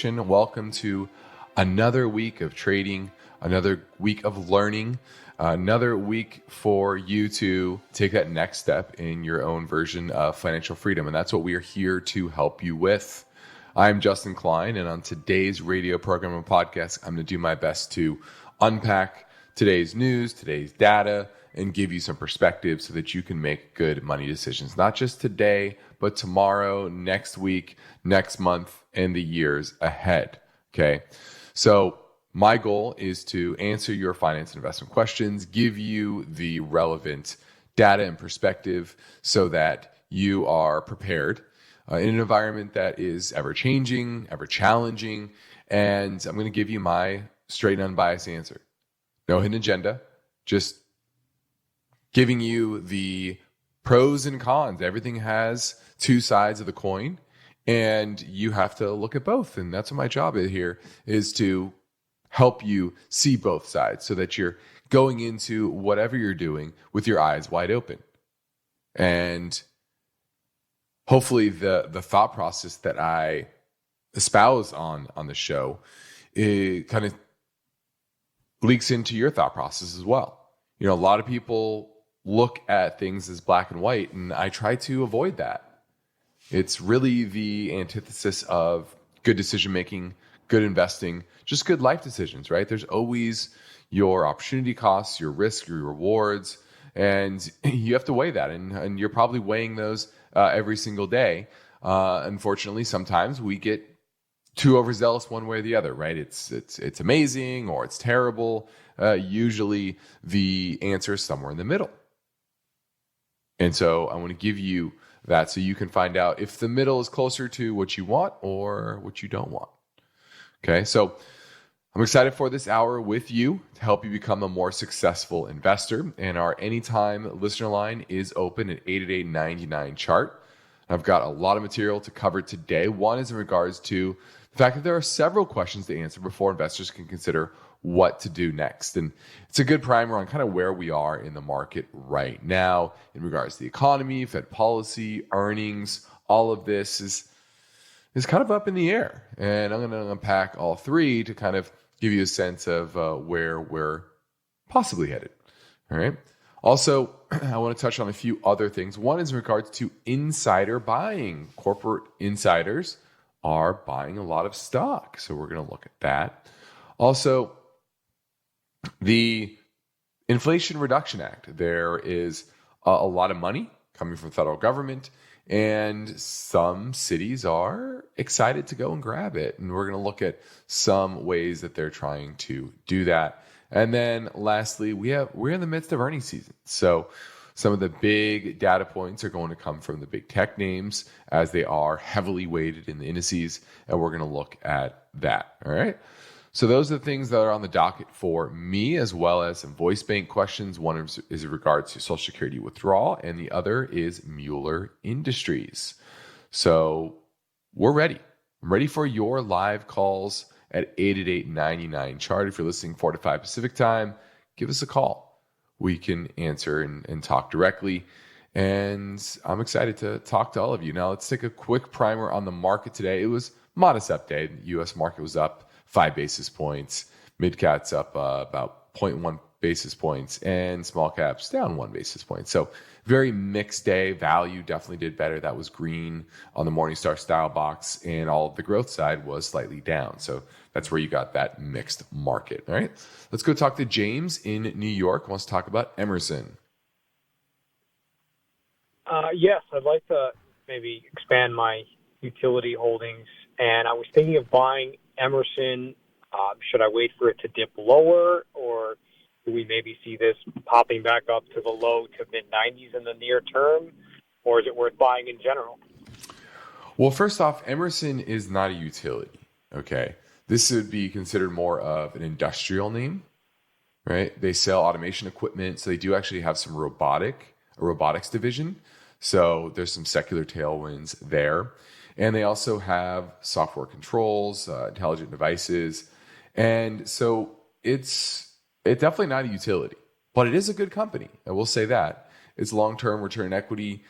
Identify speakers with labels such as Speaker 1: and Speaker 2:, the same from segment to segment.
Speaker 1: Welcome to another week of trading, another week of learning, another week for you to take that next step in your own version of financial freedom. And that's what we are here to help you with. I'm Justin Klein, and on today's radio program and podcast, I'm going to do my best to unpack today's news, today's data, and give you some perspective so that you can make good money decisions, not just today, but tomorrow, next week, next month, and the years ahead. Okay. So my goal is to answer your finance and investment questions, give you the relevant data and perspective so that you are prepared in an environment that is ever changing, ever challenging. And I'm going to give you my straight and unbiased answer. No hidden agenda, just giving you the pros and cons. Everything has two sides of the coin, and you have to look at both. And that's what my job here is, to help you see both sides so that you're going into whatever you're doing with your eyes wide open. And hopefully the thought process that I espouse on the show, it kind of leaks into your thought process as well. You know, a lot of people look at things as black and white, and I try to avoid that. It's really the antithesis of good decision making, good investing, just good life decisions, right? There's always your opportunity costs, your risk, your rewards, and you have to weigh that. And you're probably weighing those every single day. Unfortunately, sometimes we get too overzealous one way or the other, right? It's amazing or it's terrible. Usually the answer is somewhere in the middle. And so I want to give you that so you can find out if the middle is closer to what you want or what you don't want. Okay, so I'm excited for this hour with you to help you become a more successful investor. And our anytime listener line is open at 888-99-CHART. I've got a lot of material to cover today. One is in regards to the fact that there are several questions to answer before investors can consider what to do next. And it's a good primer on kind of where we are in the market right now in regards to the economy, Fed policy, earnings. All of this is kind of up in the air. And I'm going to unpack all three to kind of give you a sense of where we're possibly headed. All right. Also, I want to touch on a few other things. One is in regards to insider buying. Corporate insiders are buying a lot of stock. So we're going to look at that. Also, the Inflation Reduction Act. There is a lot of money coming from the federal government, and some cities are excited to go and grab it. And we're going to look at some ways that they're trying to do that. And then lastly, we're in the midst of earnings season. So some of the big data points are going to come from the big tech names, as they are heavily weighted in the indices. And we're going to look at that. All right. So those are the things that are on the docket for me, as well as some voice bank questions. One is in regards to Social Security withdrawal, and the other is Mueller Industries. So we're ready. I'm ready for your live calls at 888-99-CHART. If you're listening 4 to 5 Pacific time, give us a call. We can answer and talk directly. And I'm excited to talk to all of you. Now let's take a quick primer on the market today. It was modest up day. The U.S. market was up 5 basis points, mid caps up about 0.1 basis points, and small caps down 1 basis point. So very mixed day. Value definitely did better. That was green on the Morningstar style box, and all of the growth side was slightly down. So that's where you got that mixed market. All right, let's go talk to James in New York. Wants to talk about Emerson.
Speaker 2: Yes, I'd like to maybe expand my utility holdings, and I was thinking of buying Emerson. Should I wait for it to dip lower, or do we maybe see this popping back up to the low to mid-90s in the near term, or is it worth buying in general?
Speaker 1: Well, first off, Emerson is not a utility, okay? This would be considered more of an industrial name, right? They sell automation equipment, so they do actually have some robotics division. So there's some secular tailwinds there. And they also have software controls, intelligent devices. And so it's definitely not a utility, but it is a good company. I will say that. its long-term return on equity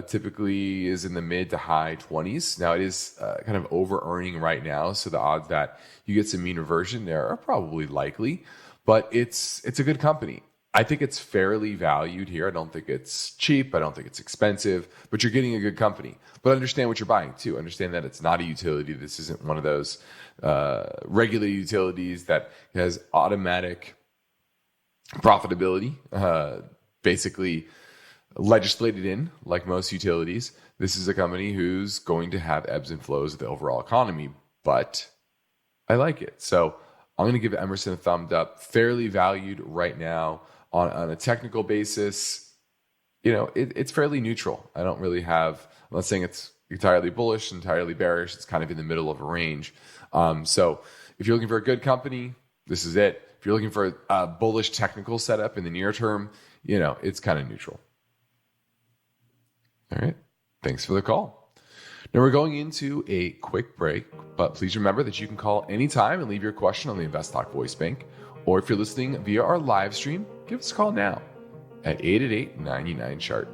Speaker 1: typically is in the mid to high 20s. Now it is kind of over-earning right now, so the odds that you get some mean reversion there are probably likely, but it's a good company. I think it's fairly valued here. I don't think it's cheap. I don't think it's expensive, but you're getting a good company. But understand what you're buying too. Understand that it's not a utility. This isn't one of those regulated utilities that has automatic profitability, basically legislated in like most utilities. This is a company who's going to have ebbs and flows of the overall economy, but I like it. So I'm going to give Emerson a thumbs up. Fairly valued right now on a technical basis. It's fairly neutral. I don't really have, I'm not saying it's entirely bullish, entirely bearish. It's kind of in the middle of a range. So if you're looking for a good company, this is it. If you're looking for a bullish technical setup in the near term, it's kind of neutral. All right. Thanks for the call. Now we're going into a quick break, but please remember that you can call anytime and leave your question on the InvestTalk voice bank. Or if you're listening via our live stream, give us a call now at 888-99-CHART.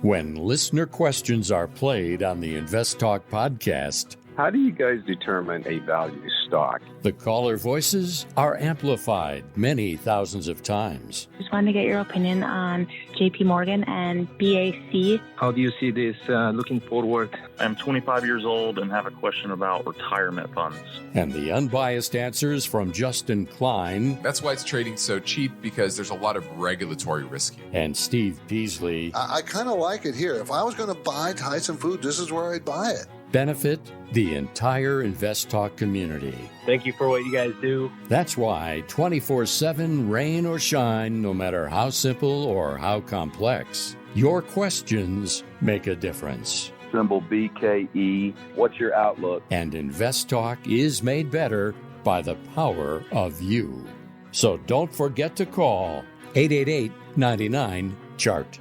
Speaker 3: When listener questions are played on the InvestTalk podcast,
Speaker 4: how do you guys determine a value stock?
Speaker 3: The caller voices are amplified many thousands of times.
Speaker 5: Just wanted to get your opinion on JP Morgan and BAC.
Speaker 6: How do you see this looking forward?
Speaker 7: I'm 25 years old and have a question about retirement funds.
Speaker 3: And the unbiased answers from Justin Klein.
Speaker 1: That's why it's trading so cheap, because there's a lot of regulatory risk.
Speaker 3: And Steve Peasley.
Speaker 8: I kind of like it here. If I was going to buy Tyson Food, this is where I'd buy it.
Speaker 3: Benefit the entire InvestTalk community.
Speaker 6: Thank you for what you guys do.
Speaker 3: That's why 24/7, rain or shine, no matter how simple or how complex, your questions make a difference.
Speaker 4: Symbol BKE. What's your outlook?
Speaker 3: And InvestTalk is made better by the power of you. So don't forget to call 888-99-CHART.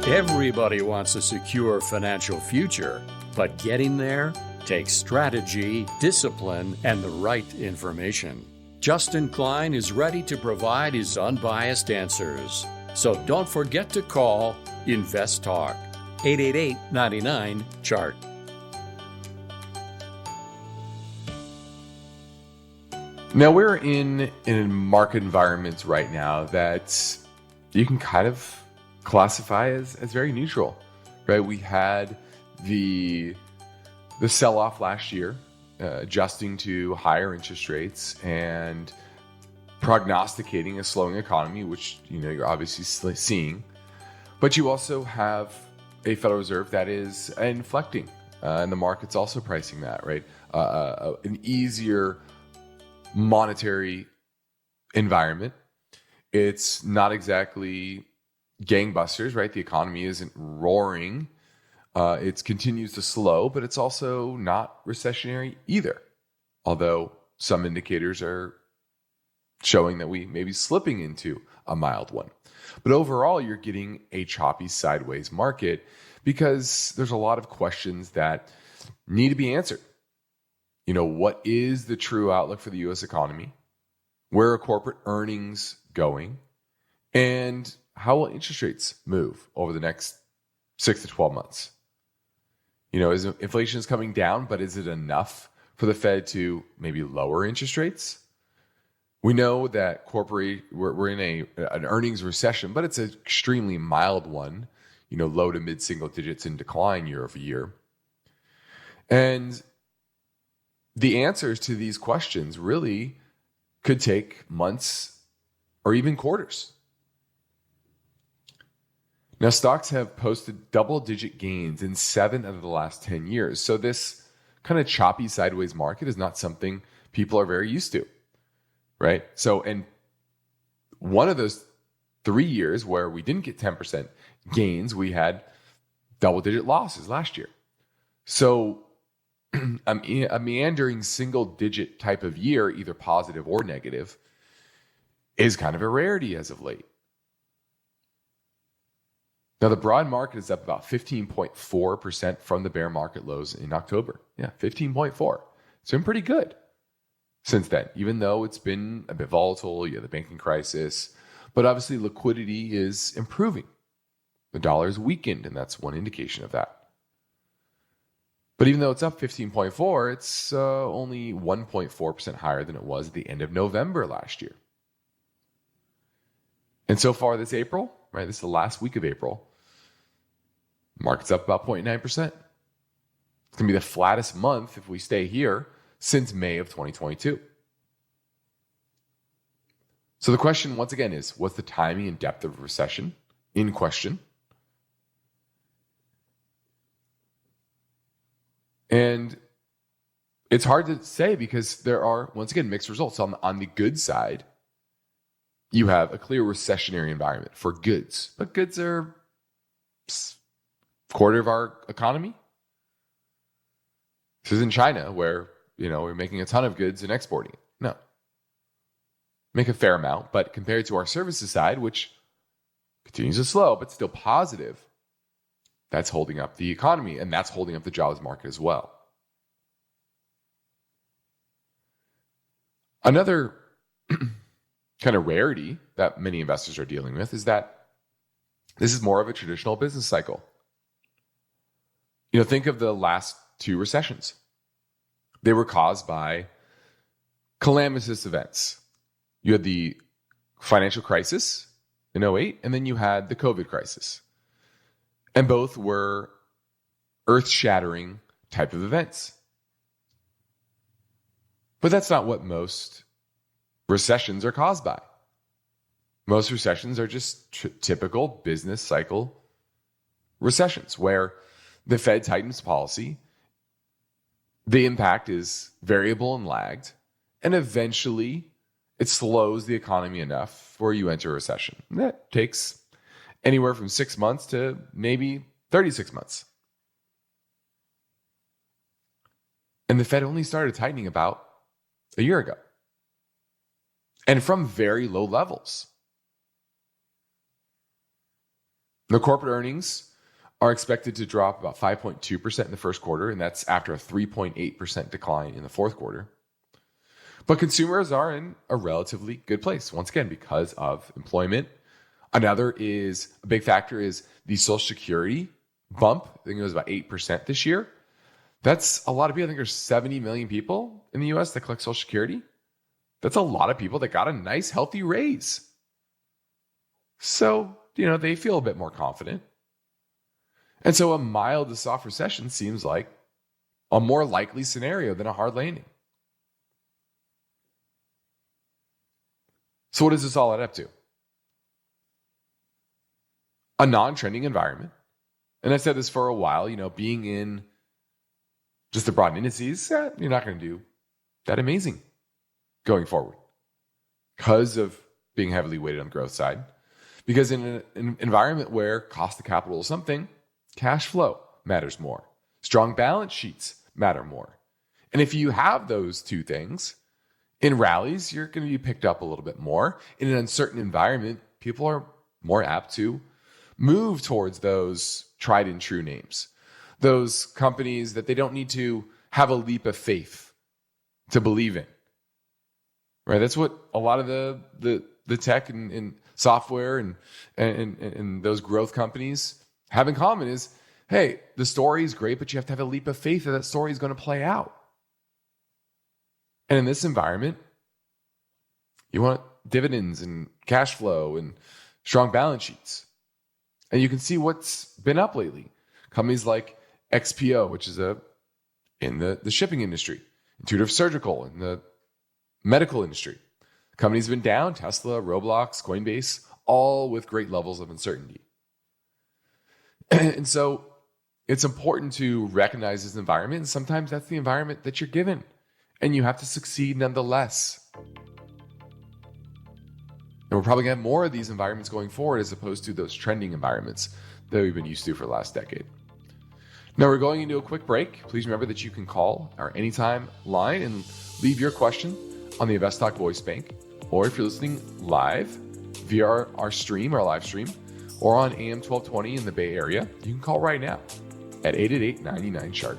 Speaker 3: Everybody wants a secure financial future, but getting there takes strategy, discipline, and the right information. Justin Klein is ready to provide his unbiased answers. So don't forget to call InvestTalk, 888-99-CHART.
Speaker 1: Now we're in a market environment right now that you can kind of classify as very neutral, right? We had the sell-off last year, adjusting to higher interest rates and prognosticating a slowing economy, which you're obviously seeing. But you also have a Federal Reserve that is inflecting, and the market's also pricing that, right? An easier monetary environment. It's not exactly gangbusters, right? The economy isn't roaring. It continues to slow, but it's also not recessionary either. Although some indicators are showing that we may be slipping into a mild one. But overall, you're getting a choppy sideways market because there's a lot of questions that need to be answered. What is the true outlook for the U.S. economy? Where are corporate earnings going? And how will interest rates move over the next 6 to 12 months? Is inflation is coming down, but is it enough for the Fed to maybe lower interest rates? We know that we're in an earnings recession, but it's an extremely mild one, low to mid single digits in decline year over year. And the answers to these questions really could take months or even quarters. Now, stocks have posted double-digit gains in 7 of the last 10 years. So this kind of choppy sideways market is not something people are very used to, right? So, and one of those 3 years where we didn't get 10% gains, we had double-digit losses last year. So a meandering single-digit type of year, either positive or negative, is kind of a rarity as of late. Now, the broad market is up about 15.4% from the bear market lows in October. Yeah, 15.4. It's been pretty good since then, even though it's been a bit volatile. You have the banking crisis, but obviously liquidity is improving. The dollar is weakened, and that's one indication of that. But even though it's up 15.4, it's only 1.4% higher than it was at the end of November last year. And so far this April, right, this is the last week of April, market's up about 0.9%. It's going to be the flattest month if we stay here since May of 2022. So the question, once again, is what's the timing and depth of recession in question? And it's hard to say because there are, once again, mixed results. On the good side, you have a clear recessionary environment for goods. But goods are a quarter of our economy. This isn't China where, we're making a ton of goods and exporting it. No. Make a fair amount, but compared to our services side, which continues to slow, but still positive, that's holding up the economy, and that's holding up the jobs market as well. Another kind of rarity that many investors are dealing with is that this is more of a traditional business cycle. Think of the last two recessions. They were caused by calamitous events. You had the financial crisis in 2008, and then you had the COVID crisis. And both were earth-shattering type of events. But that's not what most recessions are caused by. Most recessions are just typical business cycle recessions where the Fed tightens policy, the impact is variable and lagged, and eventually it slows the economy enough where you enter a recession. And that takes anywhere from 6 months to maybe 36 months. And the Fed only started tightening about a year ago. And from very low levels. The corporate earnings are expected to drop about 5.2% in the first quarter, and that's after a 3.8% decline in the fourth quarter. But consumers are in a relatively good place, once again, because of employment. Another is, a big factor is the Social Security bump. I think it was about 8% this year. That's a lot of people. I think there's 70 million people in the US that collect Social Security. That's a lot of people that got a nice, healthy raise. So, they feel a bit more confident. And so a mild to soft recession seems like a more likely scenario than a hard landing. So what does this all add up to? A non-trending environment. And I said this for a while, being in just the broad indices, you're not going to do that amazing going forward because of being heavily weighted on the growth side. Because in an environment where cost of capital is something, cash flow matters more. Strong balance sheets matter more. And if you have those two things, in rallies, you're going to be picked up a little bit more. In an uncertain environment, people are more apt to move towards those tried and true names, those companies that they don't need to have a leap of faith to believe in. Right? That's what a lot of the tech and software and those growth companies have in common is, hey, the story is great, but you have to have a leap of faith that story is going to play out. And in this environment, you want dividends and cash flow and strong balance sheets. And you can see what's been up lately. Companies like XPO, which is in the shipping industry, Intuitive Surgical in the medical industry. Companies have been down, Tesla, Roblox, Coinbase, all with great levels of uncertainty. And so it's important to recognize this environment. And sometimes that's the environment that you're given. And you have to succeed nonetheless. And we're probably going to have more of these environments going forward as opposed to those trending environments that we've been used to for the last decade. Now we're going into a quick break. Please remember that you can call our anytime line and leave your question on the InvestTalk voice bank. Or if you're listening live via our live stream, or on AM 1220 in the Bay Area, you can call right now at 888-99-CHART.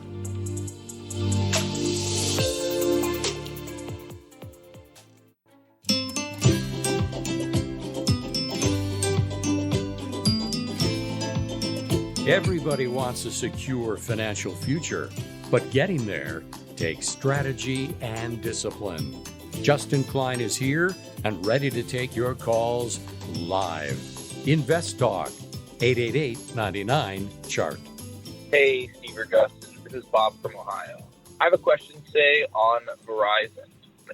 Speaker 3: Everybody wants a secure financial future, but getting there takes strategy and discipline. Justin Klein is here and ready to take your calls live. InvestTalk, 888-99-CHART.
Speaker 9: Hey, Steve or Justin. This is Bob from Ohio. I have a question, say, on Verizon.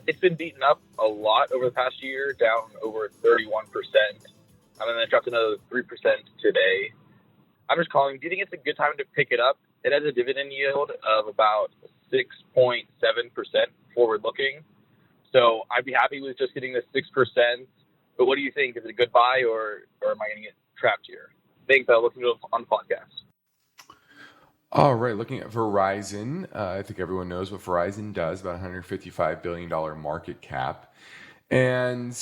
Speaker 9: It's been beaten up a lot over the past year, down over 31%. And then it dropped another 3% today. I'm just calling. Do you think it's a good time to pick it up? It has a dividend yield of about 6.7% forward looking. So I'd be happy with just getting the 6%. But what do you think? Is it a good buy or am I going to get trapped here? Thanks. I'll listen to it on the podcast.
Speaker 1: All right. Looking at Verizon, I think everyone knows what Verizon does, about $155 billion market cap. And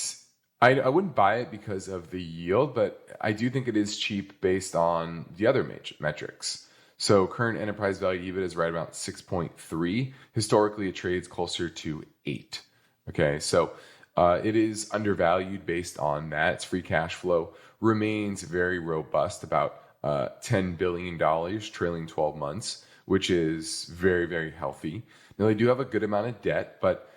Speaker 1: I wouldn't buy it because of the yield, but I do think it is cheap based on the other metrics. So current enterprise value EBIT is right about 6.3. Historically, it trades closer to 8. Okay, so it is undervalued based on that. Its free cash flow remains very robust, about $10 billion trailing 12 months, which is very, very healthy. Now, they do have a good amount of debt, but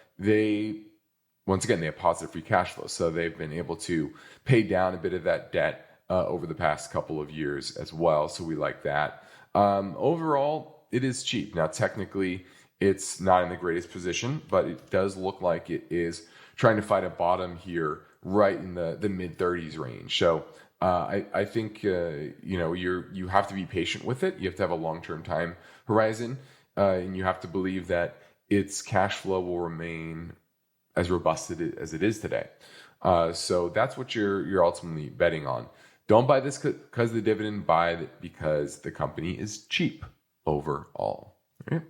Speaker 1: once again, they have positive free cash flow. So they've been able to pay down a bit of that debt over the past couple of years as well. So we like that. Overall, it is cheap. Now, technically, it's not in the greatest position, but it does look like it is trying to find a bottom here right in the mid-30s range. So I think you have to be patient with it. You have to have a long-term time horizon, and you have to believe that its cash flow will remain as robust as it is today. So that's what you're ultimately betting on. Don't buy this because of the dividend. Buy it because the company is cheap overall. All right?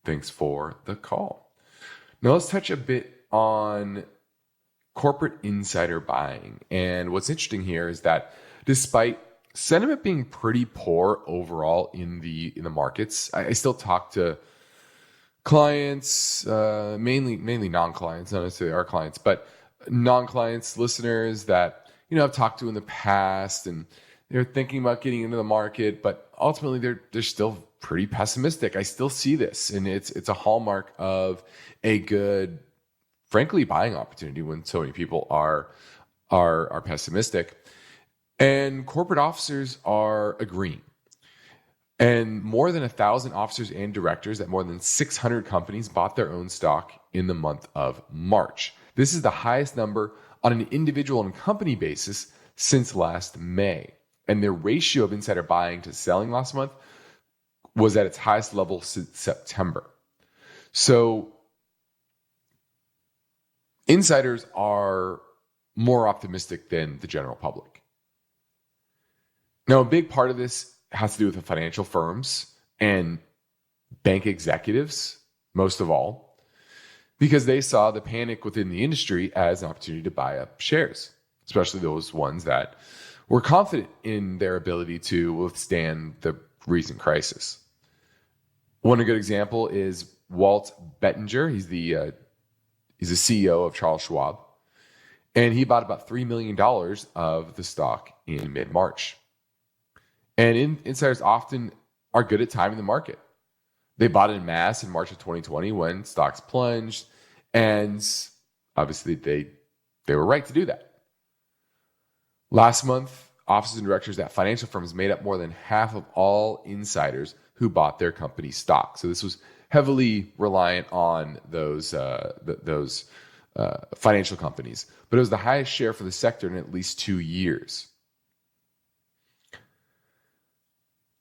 Speaker 1: Thanks for the call. Now let's touch a bit on corporate insider buying. And what's interesting here is that despite sentiment being pretty poor overall in the markets, I still talk to clients, mainly non-clients, not necessarily our clients, but non-clients, listeners that I've talked to in the past, and they're thinking about getting into the market, but ultimately they're still pretty pessimistic. I still see this, and it's a hallmark of a good, frankly, buying opportunity when so many people are pessimistic, and corporate officers are agreeing. And more than 1,000 officers and directors at more than 600 companies bought their own stock in the month of March. This is the highest number on an individual and company basis since last May. And the ratio of insider buying to selling last month was at its highest level since September. So insiders are more optimistic than the general public. Now, a big part of this has to do with the financial firms and bank executives, most of all, because they saw the panic within the industry as an opportunity to buy up shares, especially those ones that were confident in their ability to withstand the recent crisis. One good example is Walt Bettinger. He's the CEO of Charles Schwab, and he bought about $3 million of the stock in mid-March. And insiders often are good at timing the market. They bought in mass in March of 2020 when stocks plunged, and obviously they were right to do that. Last month, officers and directors at financial firms made up more than half of all insiders who bought their company's stock. So this was heavily reliant on those financial companies, but it was the highest share for the sector in at least 2 years.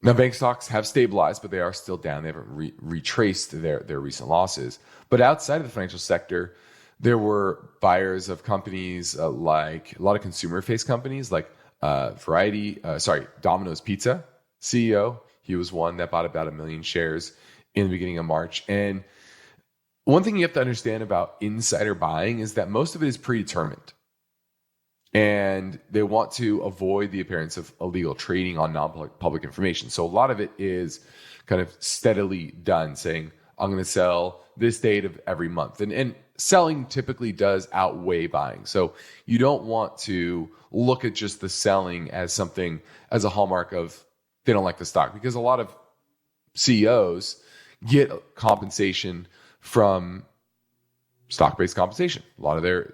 Speaker 1: Now, bank stocks have stabilized, but they are still down. They haven't retraced their recent losses. But outside of the financial sector, there were buyers of companies like a lot of consumer-faced companies like Domino's Pizza CEO. He was one that bought about 1 million shares in the beginning of March. And one thing you have to understand about insider buying is that most of it is predetermined. and they want to avoid the appearance of illegal trading on non-public information. So a lot of it is kind of steadily done, saying, I'm going to sell this date of every month. And selling typically does outweigh buying. So you don't want to look at just the selling as something, as a hallmark of they don't like the stock, because a lot of CEOs get compensation from stock-based compensation. A lot of their,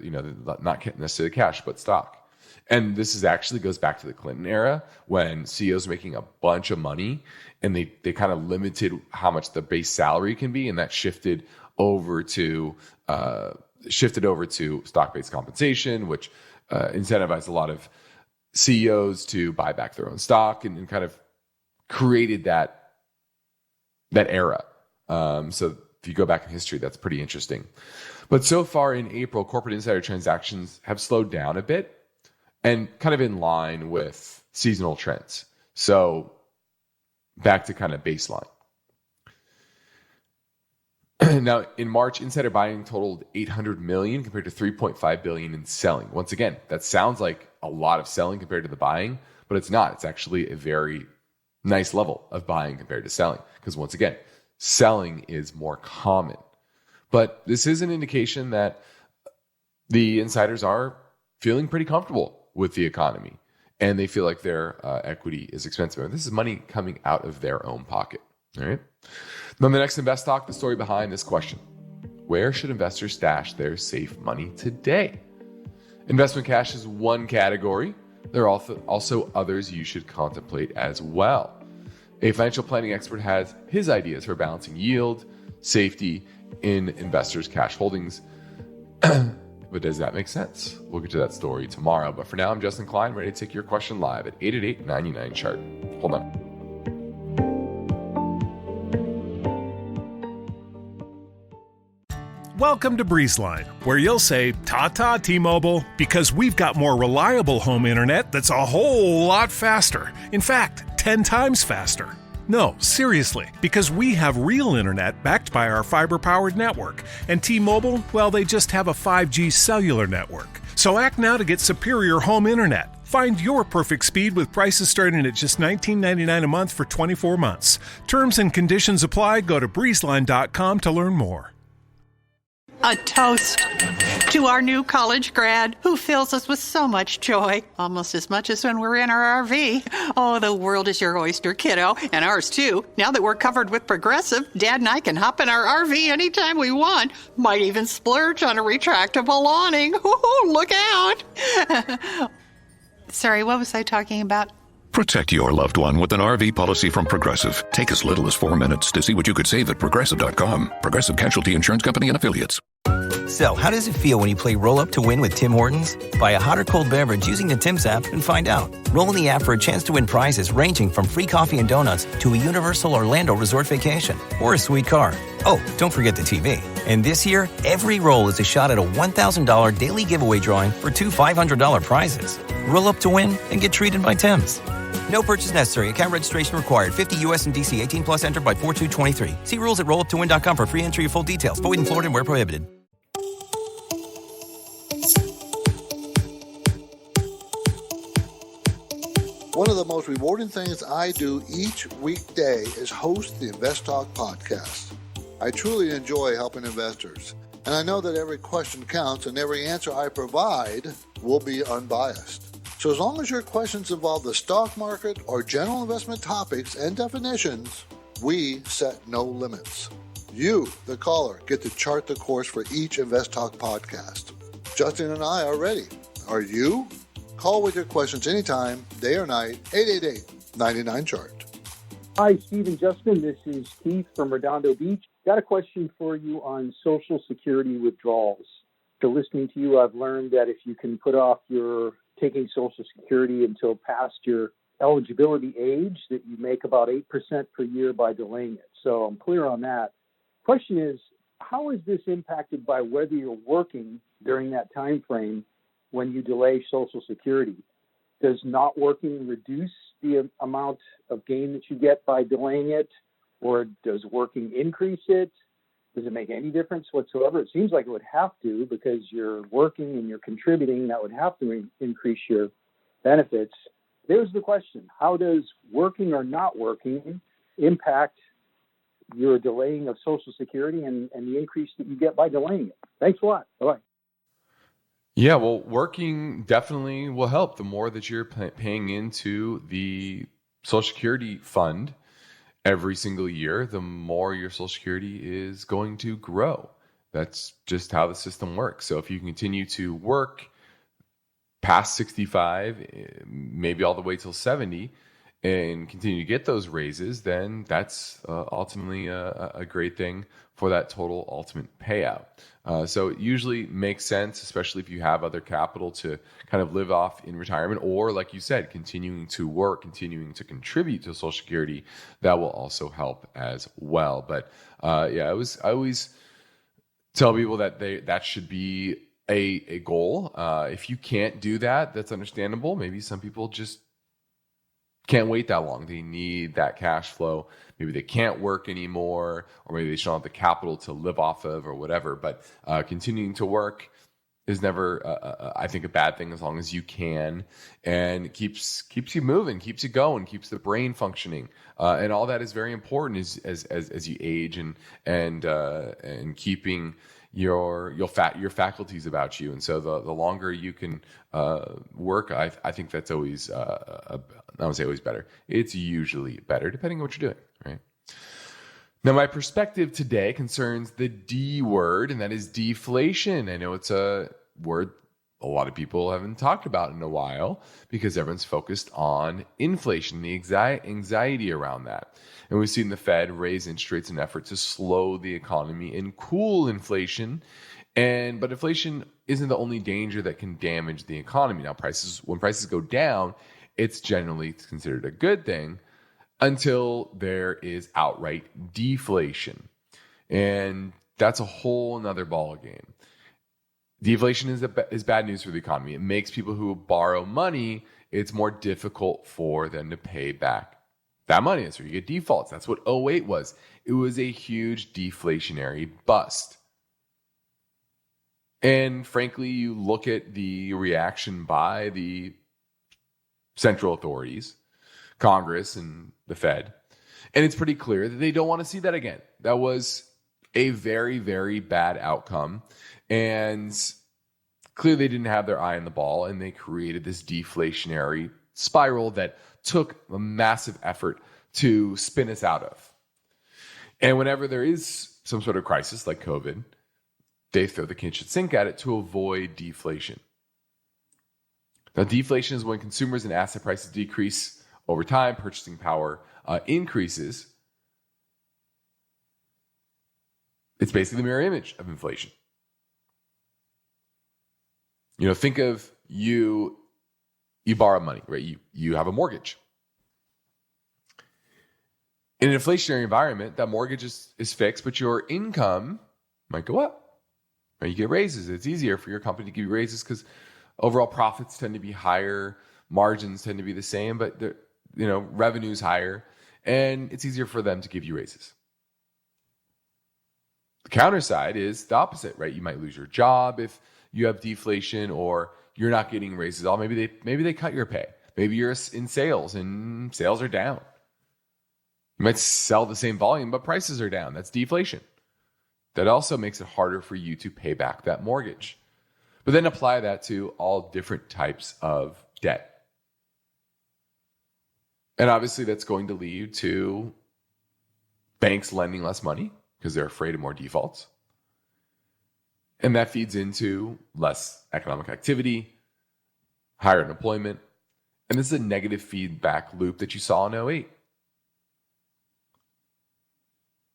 Speaker 1: not necessarily cash, but stock. And this is actually goes back to the Clinton era, when CEOs making a bunch of money and they kind of limited how much the base salary can be, and that shifted over to stock-based compensation, which incentivized a lot of CEOs to buy back their own stock, and kind of created that era. So if you go back in history, that's pretty interesting. But so far in April, corporate insider transactions have slowed down a bit, and kind of in line with seasonal trends. So back to kind of baseline. Now, in March, insider buying totaled $800 million compared to $3.5 billion in selling. Once again, that sounds like a lot of selling compared to the buying, but it's not. It's actually a very nice level of buying compared to selling, because once again, selling is more common. But this is an indication that the insiders are feeling pretty comfortable with the economy, and they feel like their equity is expensive. And this is money coming out of their own pocket. All right. Then the next InvestTalk, the story behind this question: where should investors stash their safe money today? Investment cash is one category. There are also others you should contemplate as well. A financial planning expert has his ideas for balancing yield, safety in investors' cash holdings. But does that make sense? We'll get to that story tomorrow. But for now, I'm Justin Klein, ready to take your question live at 888-99-CHART. Hold on.
Speaker 10: Welcome to BreezeLine, where you'll say, ta-ta T-Mobile, because we've got more reliable home internet that's a whole lot faster. In fact, 10 times faster. No, seriously, because we have real internet backed by our fiber-powered network. And T-Mobile, well, they just have a 5G cellular network. So act now to get superior home internet. Find your perfect speed with prices starting at just $19.99 a month for 24 months. Terms and conditions apply. Go to breezeline.com to learn more.
Speaker 11: A toast to our new college grad who fills us with so much joy, almost as much as when we're in our RV. Oh, the world is your oyster, kiddo, and ours too. Now that we're covered with Progressive, Dad and I can hop in our RV anytime we want. Might even splurge on a retractable awning. Ooh, look out. Sorry, what was I talking about?
Speaker 12: Protect your loved one with an RV policy from Progressive. Take as little as 4 minutes to see what you could save at Progressive.com. Progressive Casualty Insurance Company and Affiliates.
Speaker 13: So, how does it feel when you play Roll Up to Win with Tim Hortons? Buy a hot or cold beverage using the Tim's app and find out. Roll in the app for a chance to win prizes ranging from free coffee and donuts to a Universal Orlando resort vacation or a sweet car. Oh, don't forget the TV. And this year, every roll is a shot at a $1,000 daily giveaway drawing for 2 $500 prizes. Roll up to win and get treated by Tim's. No purchase necessary. Account registration required. 50 U.S. and D.C. 18 plus. Entered by 4223. See rules at rolluptowin.com for free entry and full details. Void in Florida and where prohibited.
Speaker 8: One of the most rewarding things I do each weekday is host the InvestTalk podcast. I truly enjoy helping investors, and I know that every question counts and every answer I provide will be unbiased. So as long as your questions involve the stock market or general investment topics and definitions, we set no limits. You, the caller, get to chart the course for each InvestTalk podcast. Justin and I are ready. Are you? Call with your questions anytime, day or night, 888-99-CHART.
Speaker 14: Hi, Steve and Justin. This is Keith from Redondo Beach. Got a question for you on Social Security withdrawals. So listening to you, I've learned that if you can put off your taking Social Security until past your eligibility age, that you make about 8% per year by delaying it. So I'm clear on that. Question is, how is this impacted by whether you're working during that time frame when you delay Social Security? Does not working reduce the amount of gain that you get by delaying it, or does working increase it? Does it make any difference whatsoever? It seems like it would have to, because you're working and you're contributing. That would have to increase your benefits. There's the question. How does working or not working impact your delaying of Social Security and the increase that you get by delaying it? Thanks a lot. Bye-bye.
Speaker 1: Yeah, well, working definitely will help. The more that you're paying into the Social Security fund every single year, the more your Social Security is going to grow. That's just how the system works. So if you continue to work past 65, maybe all the way till 70, and continue to get those raises, then that's ultimately a great thing for that total ultimate payout. So it usually makes sense, especially if you have other capital to kind of live off in retirement, or like you said, continuing to work, continuing to contribute to Social Security. That will also help as well. But I always tell people that that should be a goal. If you can't do that, that's understandable. Maybe some people just can't wait that long. They need that cash flow. Maybe they can't work anymore, or maybe they don't have the capital to live off of, or whatever. But continuing to work is never, I think, a bad thing, as long as you can, and keeps you moving, keeps you going, keeps the brain functioning, and all that is very important as you age, and keeping your faculties about you. And so the longer you can work, I think that's always I would say always better. It's usually better, depending on what you're doing, right? Now, my perspective today concerns the D word, and that is deflation. I know it's a word a lot of people haven't talked about in a while, because everyone's focused on inflation, the anxiety around that. And we've seen the Fed raise interest rates in an effort to slow the economy and cool inflation. But inflation isn't the only danger that can damage the economy. Now, when prices go down, it's generally considered a good thing until there is outright deflation. And that's a whole nother ball game. Deflation is bad news for the economy. It makes people who borrow money, it's more difficult for them to pay back that money. So you get defaults. That's what 2008 was. It was a huge deflationary bust. And frankly, you look at the reaction by the central authorities, Congress and the Fed, and it's pretty clear that they don't want to see that again. That was a very, very bad outcome. And clearly they didn't have their eye on the ball, and they created this deflationary spiral that took a massive effort to spin us out of. And whenever there is some sort of crisis like COVID, they throw the kitchen sink at it to avoid deflation. Now, deflation is when consumers and asset prices decrease over time, purchasing power increases. It's basically the mirror image of inflation. Think of you borrow money, right? You have a mortgage. In an inflationary environment, that mortgage is fixed, but your income might go up. Right? You get raises. It's easier for your company to give you raises because overall profits tend to be higher, margins tend to be the same, but revenue's higher, and it's easier for them to give you raises. The counter side is the opposite, right? You might lose your job if you have deflation, or you're not getting raises at all. Maybe they cut your pay. Maybe you're in sales and sales are down. You might sell the same volume, but prices are down. That's deflation. That also makes it harder for you to pay back that mortgage. But then apply that to all different types of debt. And obviously that's going to lead to banks lending less money because they're afraid of more defaults. And that feeds into less economic activity, higher unemployment. And this is a negative feedback loop that you saw in 2008.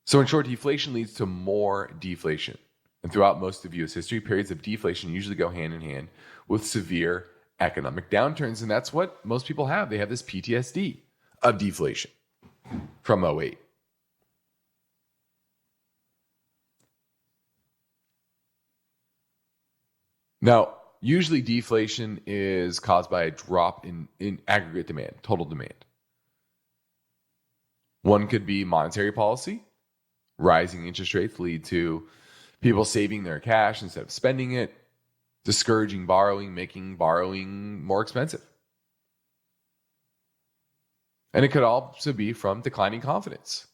Speaker 1: So in short, deflation leads to more deflation. And throughout most of U.S. history, periods of deflation usually go hand in hand with severe economic downturns. And that's what most people have. They have this PTSD of deflation from 2008. Now, usually deflation is caused by a drop in aggregate demand, total demand. One could be monetary policy, rising interest rates lead to people saving their cash instead of spending it, discouraging borrowing, making borrowing more expensive. And it could also be from declining confidence.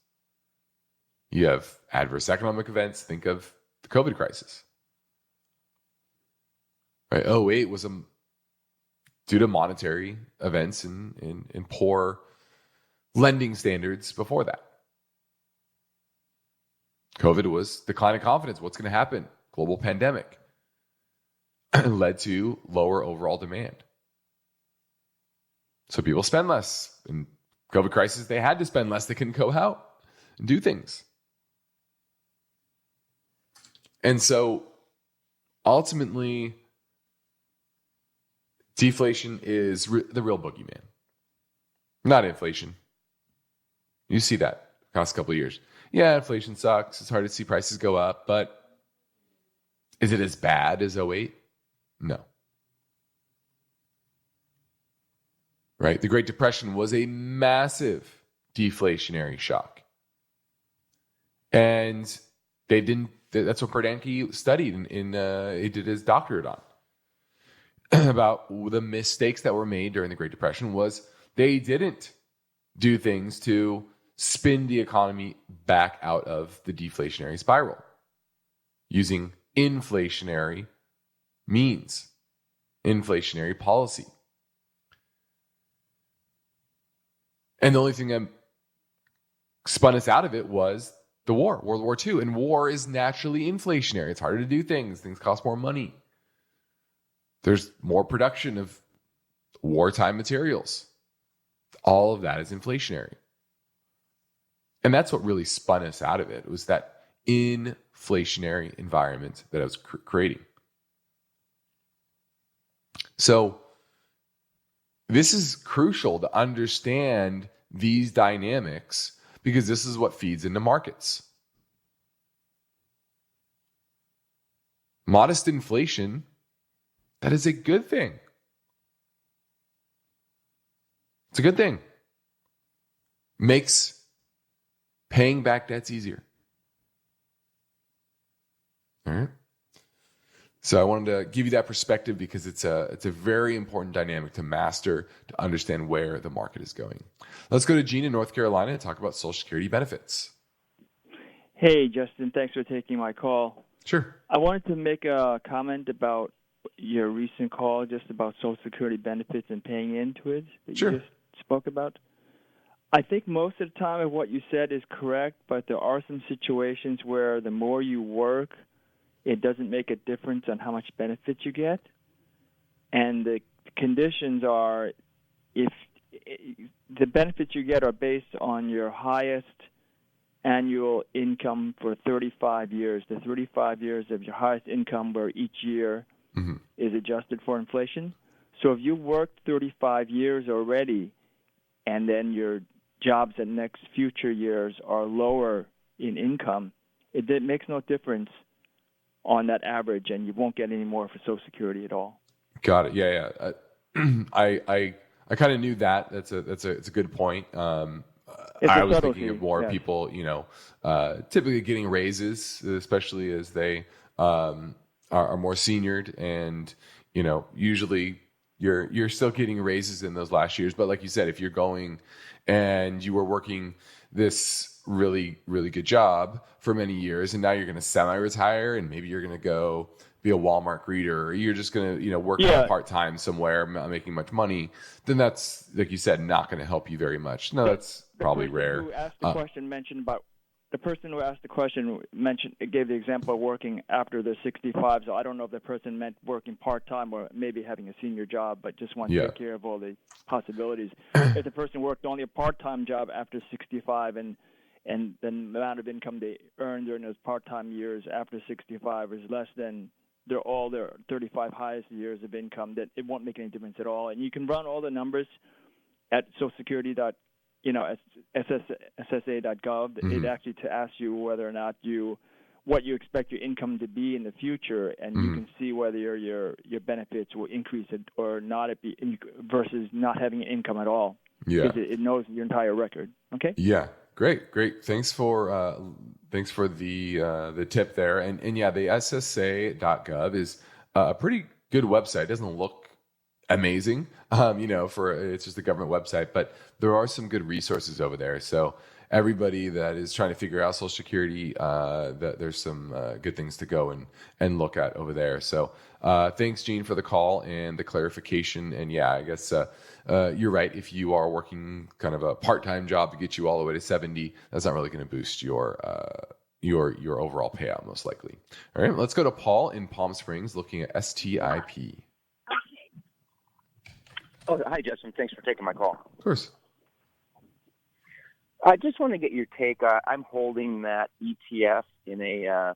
Speaker 1: You have adverse economic events. Think of the COVID crisis. Right? 2008 was due to monetary events and poor lending standards before that. COVID was declining confidence. What's going to happen? Global pandemic led to lower overall demand. So people spend less. In COVID crisis, they had to spend less. They couldn't go out and do things. And so ultimately, deflation is the real boogeyman, not inflation. You see that across a couple of years. Yeah, inflation sucks. It's hard to see prices go up, but is it as bad as 2008? No. Right? The Great Depression was a massive deflationary shock. And that's what Bernanke studied he did his doctorate on. About the mistakes that were made during the Great Depression was they didn't do things to spin the economy back out of the deflationary spiral using inflationary means, inflationary policy. And the only thing that spun us out of it was the war, World War II. And war is naturally inflationary. It's harder to do things. Things cost more money. There's more production of wartime materials. All of that is inflationary. And that's what really spun us out of it, was that inflationary environment that I was creating. So this is crucial to understand these dynamics because this is what feeds into markets. Modest inflation, that is a good thing. It's a good thing. Makes paying back debts easier. All right. So I wanted to give you that perspective because it's a very important dynamic to master to understand where the market is going. Let's go to Gene in North Carolina and talk about Social Security benefits.
Speaker 15: Hey, Justin. Thanks for taking my call.
Speaker 1: Sure.
Speaker 15: I wanted to make a comment about your recent call just about Social Security benefits and paying into it that
Speaker 1: Sure.
Speaker 15: you just spoke about. I think most of the time of what you said is correct, but there are some situations where the more you work, it doesn't make a difference on how much benefits you get. And the conditions are if the benefits you get are based on your highest annual income for 35 years, the 35 years of your highest income where each year is adjusted for inflation. So if you worked 35 years already and then your jobs in next future years are lower in income, it makes no difference on that average, and you won't get any more for Social Security at all.
Speaker 1: Got it. Yeah. I kind of knew that. That's a good point. I was thinking of more people, typically getting raises, especially as they are more seniored, and usually you're still getting raises in those last years. But like you said, if you're going and you were working this really, really good job for many years, and now you're going to semi-retire, and maybe you're going to go be a Walmart greeter, or you're just going to work part-time somewhere, not making much money, then that's, like you said, not going to help you very much. No, that's probably rare.
Speaker 15: The person who asked the question gave the example of working after they're 65. So I don't know if the person meant working part-time or maybe having a senior job, but just want to take care of all the possibilities. If the person worked only a part-time job after 65 and the amount of income they earned during those part-time years after 65 is less than their 35 highest years of income, that it won't make any difference at all. And you can run all the numbers at Social Security SSA.gov. It actually to ask you whether or not what you expect your income to be in the future, and you can see whether your benefits will increase it or not versus not having an income at all.
Speaker 1: Yeah,
Speaker 15: because it knows your entire record. Okay.
Speaker 1: Yeah. Great. Thanks for the tip there. And yeah, the SSA.gov is a pretty good website. It doesn't look amazing, it's just a government website, but there are some good resources over there. So everybody that is trying to figure out Social Security, there's some good things to go and look at over there. So thanks, Gene, for the call and the clarification. And yeah, I guess you're right. If you are working kind of a part-time job to get you all the way to 70, that's not really going to boost your overall payout, most likely. All right, let's go to Paul in Palm Springs looking at STIP.
Speaker 16: Oh, hi, Justin. Thanks for taking my call.
Speaker 1: Of course.
Speaker 16: I just want to get your take. I'm holding that ETF in a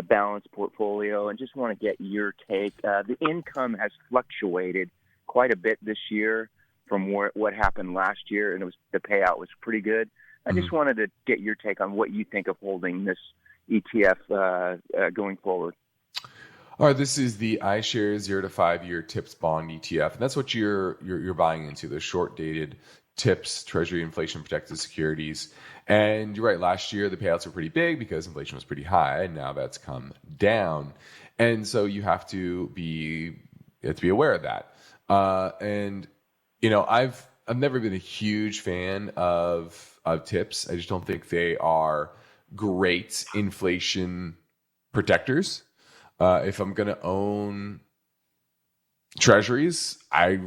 Speaker 16: balanced portfolio, and just want to get your take. The income has fluctuated quite a bit this year from what happened last year, and the payout was pretty good. I just wanted to get your take on what you think of holding this ETF going forward.
Speaker 1: All right, this is the iShares 0 to 5 year TIPS bond ETF, and that's what you're buying into, the short-dated TIPS, Treasury inflation protected securities. And you're right, last year the payouts were pretty big because inflation was pretty high, and now that's come down. And so you have to be aware of that. I've never been a huge fan of TIPS. I just don't think they are great inflation protectors. If I'm going to own treasuries, I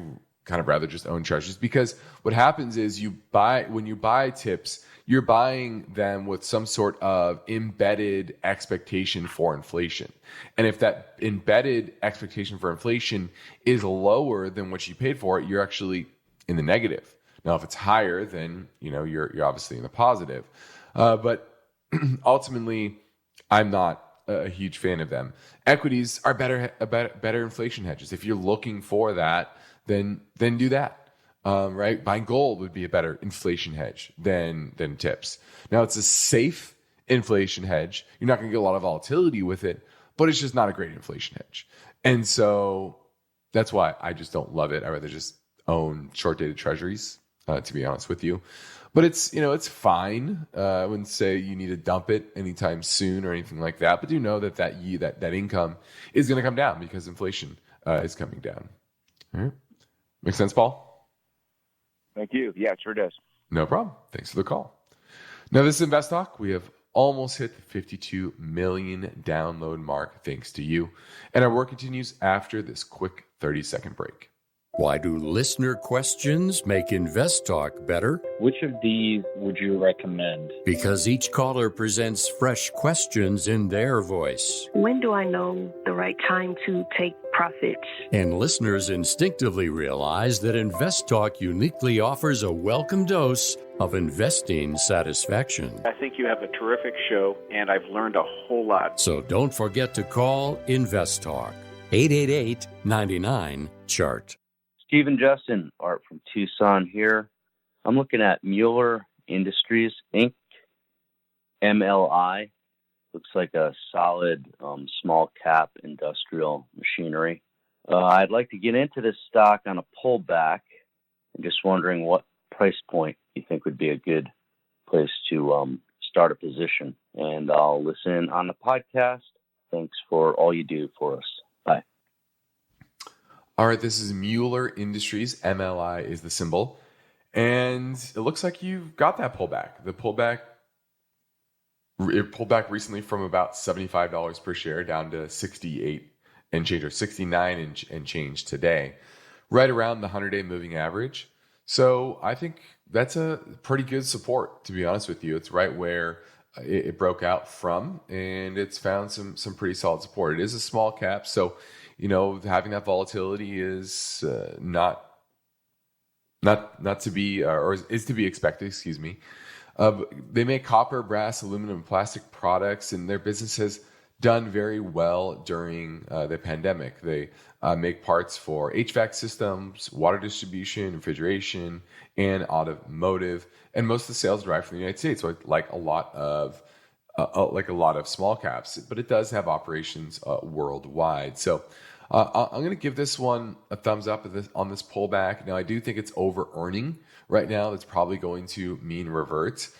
Speaker 1: kind of rather just own treasuries, because what happens is when you buy TIPS, you're buying them with some sort of embedded expectation for inflation. And if that embedded expectation for inflation is lower than what you paid for it, you're actually in the negative. Now, if it's higher, then you're obviously in the positive. But ultimately, I'm not a huge fan of them. Equities are better inflation hedges. If you're looking for that, then do that. Right? Buying gold would be a better inflation hedge than TIPS. Now, it's a safe inflation hedge. You're not going to get a lot of volatility with it, but it's just not a great inflation hedge. And so that's why I just don't love it. I rather just own short-dated treasuries, to be honest with you. But it's fine. I wouldn't say you need to dump it anytime soon or anything like that. But do know that income is going to come down because inflation is coming down. All right. Make sense, Paul?
Speaker 16: Thank you. Yeah, it sure does.
Speaker 1: No problem. Thanks for the call. Now, this is InvestTalk. We have almost hit the 52 million download mark, thanks to you. And our work continues after this quick 30-second break.
Speaker 3: Why do listener questions make InvestTalk better?
Speaker 17: Which of these would you recommend?
Speaker 3: Because each caller presents fresh questions in their voice.
Speaker 18: When do I know the right time to take profits?
Speaker 3: And listeners instinctively realize that InvestTalk uniquely offers a welcome dose of investing satisfaction.
Speaker 19: I think you have a terrific show, and I've learned a whole lot.
Speaker 3: So don't forget to call InvestTalk. 888-99-CHART.
Speaker 20: Stephen Justin, Art from Tucson here. I'm looking at Mueller Industries, Inc., MLI. Looks like a solid small cap industrial machinery. I'd like to get into this stock on a pullback. I'm just wondering what price point you think would be a good place to start a position. And I'll listen on the podcast. Thanks for all you do for us. Bye.
Speaker 1: All right, this is Mueller Industries. MLI is the symbol. And it looks like you've got that pullback. It pulled back recently from about $75 per share down to 68 and change, or 69 and change today, right around the 100-day moving average. So I think that's a pretty good support, to be honest with you. It's right where it broke out from, and it's found some pretty solid support. It is a small cap, so having that volatility is not to be, or is to be expected. Excuse me. They make copper, brass, aluminum, and plastic products, and their business has done very well during the pandemic. They make parts for HVAC systems, water distribution, refrigeration, and automotive. And most of the sales derive from the United States, so like a lot of small caps. But it does have operations worldwide. So I'm going to give this one a thumbs up on this pullback. Now, I do think it's over earning right now. That's probably going to mean revert.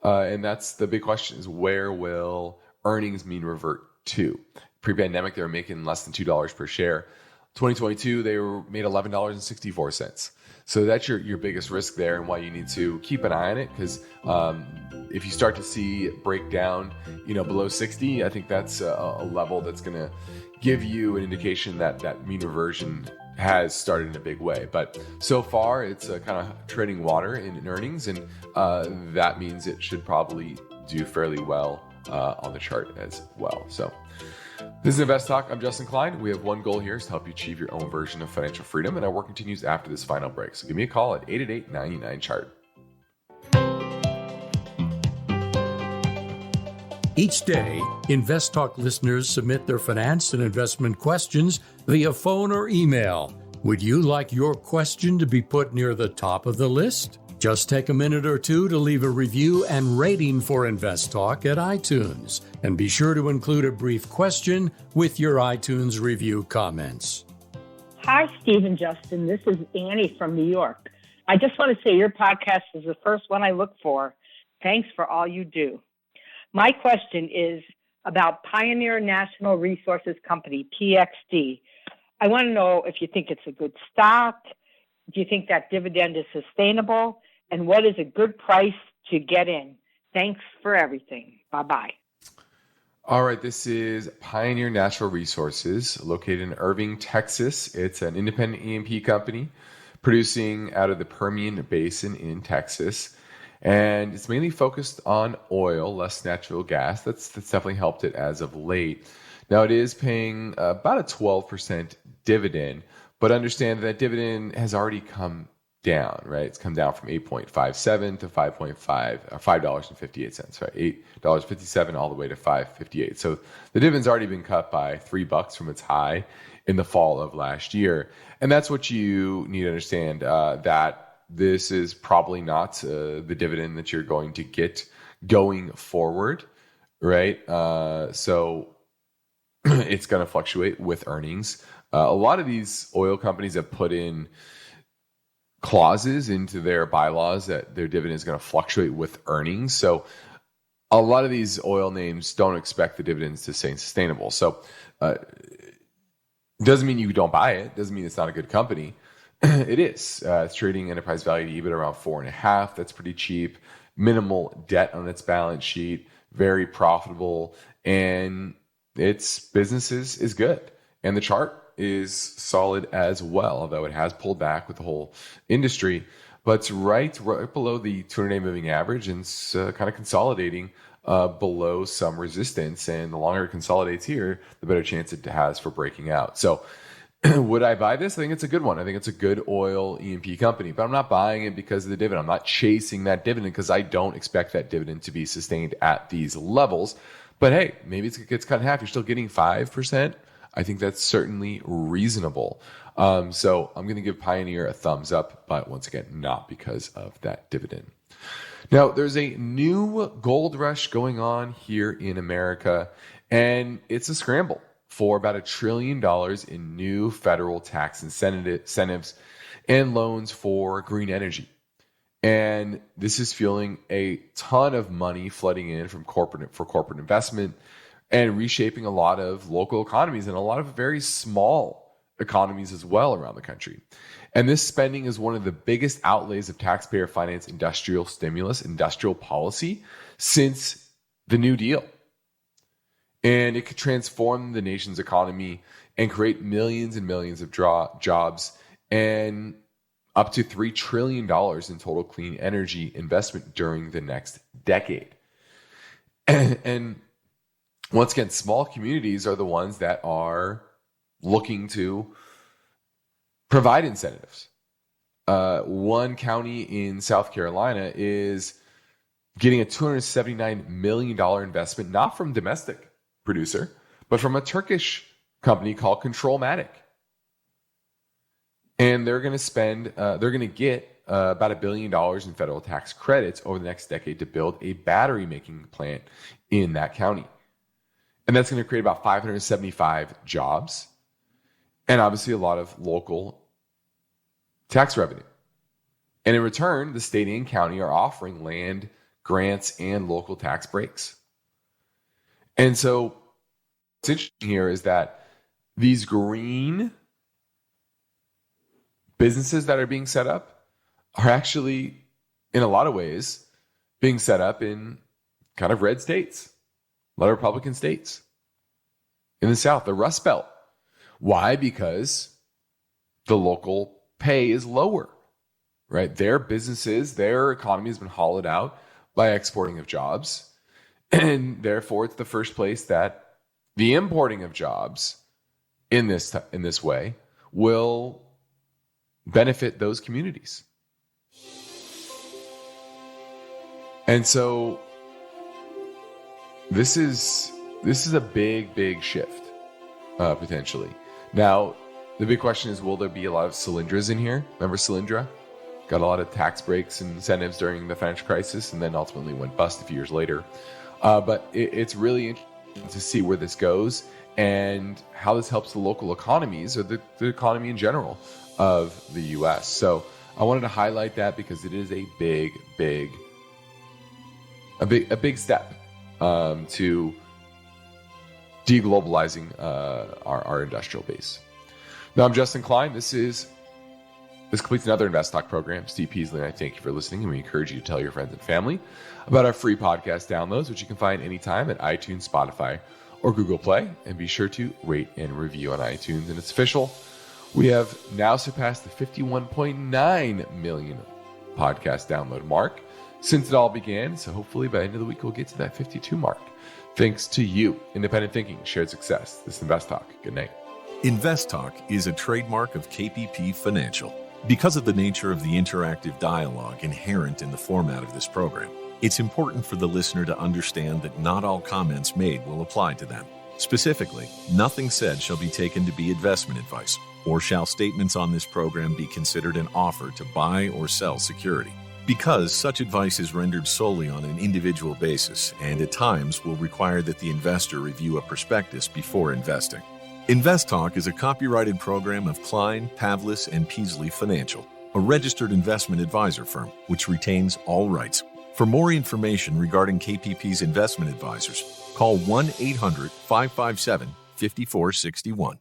Speaker 1: And that's the big question is where will earnings mean revert to? Pre-pandemic, they were making less than $2 per share. 2022, they made $11.64. So that's your biggest risk there and why you need to keep an eye on it because if you start to see it break down, below 60, I think that's a level that's going to give you an indication that mean reversion has started in a big way. But so far, it's kind of treading water in earnings, and that means it should probably do fairly well on the chart as well. So this is Invest Talk. I'm Justin Klein. We have one goal here is to help you achieve your own version of financial freedom, and our work continues after this final break. So give me a call at 888-99-CHART.
Speaker 3: Each day, InvestTalk listeners submit their finance and investment questions via phone or email. Would you like your question to be put near the top of the list? Just take a minute or two to leave a review and rating for InvestTalk at iTunes. And be sure to include a brief question with your iTunes review comments.
Speaker 19: Hi, Steve and Justin. This is Annie from New York. I just want to say your podcast is the first one I look for. Thanks for all you do. My question is about Pioneer National Resources Company, PXD. I want to know if you think it's a good stock. Do you think that dividend is sustainable? And what is a good price to get in? Thanks for everything. Bye-bye.
Speaker 1: All right, this is Pioneer Natural Resources, located in Irving, Texas. It's an independent E&P company producing out of the Permian Basin in Texas. And it's mainly focused on oil, less natural gas. That's definitely helped it as of late. Now, it is paying about a 12% dividend, but understand that dividend has already come down, right? It's come down from 8.57 to 5.58, right? $8.57 all the way to 5.58. So the dividend's already been cut by $3 from its high in the fall of last year. And that's what you need to understand, that this is probably not the dividend that you're going to get going forward, right? So it's going to fluctuate with earnings. A lot of these oil companies have put in clauses into their bylaws that their dividend is going to fluctuate with earnings. So a lot of these oil names don't expect the dividends to stay sustainable. So doesn't mean you don't buy it. Doesn't mean it's not a good company. It is. It's trading enterprise value to EBIT around 4.5. That's pretty cheap. Minimal debt on its balance sheet. Very profitable. And its business is good. And the chart is solid as well, although it has pulled back with the whole industry. But it's right below the 200-day moving average, and it's kind of consolidating below some resistance. And the longer it consolidates here, the better chance it has for breaking out. So would I buy this? I think it's a good one. I think it's a good oil E&P company, but I'm not buying it because of the dividend. I'm not chasing that dividend because I don't expect that dividend to be sustained at these levels. But hey, maybe it gets cut in half. You're still getting 5%. I think that's certainly reasonable. So I'm going to give Pioneer a thumbs up, but once again, not because of that dividend. Now, there's a new gold rush going on here in America, and it's a scramble for about $1 trillion in new federal tax incentives and loans for green energy. And this is fueling a ton of money flooding in from corporate investment and reshaping a lot of local economies and a lot of very small economies as well around the country. And this spending is one of the biggest outlays of taxpayer finance industrial stimulus, industrial policy since the New Deal. And it could transform the nation's economy and create millions and millions of jobs and up to $3 trillion in total clean energy investment during the next decade. And once again, small communities are the ones that are looking to provide incentives. One county in South Carolina is getting a $279 million investment, not from domestic producer, but from a Turkish company called Controlmatic. And they're going to get about $1 billion in federal tax credits over the next decade to build a battery making plant in that county. And that's going to create about 575 jobs and obviously a lot of local tax revenue. And in return, the state and county are offering land grants and local tax breaks. And so what's interesting here is that these green businesses that are being set up are actually, in a lot of ways, being set up in kind of red states, a lot of Republican states in the South, the Rust Belt. Why? Because the local pay is lower, right? Their businesses, their economy has been hollowed out by exporting of jobs. And therefore, it's the first place that the importing of jobs in this way will benefit those communities. And so this is a big shift, potentially. Now, the big question is, will there be a lot of Solyndras in here? Remember Solyndra? Got a lot of tax breaks and incentives during the financial crisis and then ultimately went bust a few years later. But it's really interesting to see where this goes and how this helps the local economies or the economy in general of the U.S. So I wanted to highlight that because it is a big step to deglobalizing our industrial base. Now, I'm Justin Klein. This completes another InvestTalk program. Steve Peasley and I thank you for listening, and we encourage you to tell your friends and family about our free podcast downloads, which you can find anytime at iTunes, Spotify, or Google Play. And be sure to rate and review on iTunes. And it's official. We have now surpassed the 51.9 million podcast download mark since it all began. So hopefully by the end of the week, we'll get to that 52 mark. Thanks to you. Independent thinking, shared success. This is InvestTalk. Good night.
Speaker 19: InvestTalk is a trademark of KPP Financial. Because of the nature of the interactive dialogue inherent in the format of this program, it's important for the listener to understand that not all comments made will apply to them. Specifically, nothing said shall be taken to be investment advice, or shall statements on this program be considered an offer to buy or sell security. Because such advice is rendered solely on an individual basis and at times will require that the investor review a prospectus before investing. InvestTalk is a copyrighted program of Klein, Pavlis, and Peasley Financial, a registered investment advisor firm which retains all rights. For more information regarding KPP's investment advisors, call 1-800-557-5461.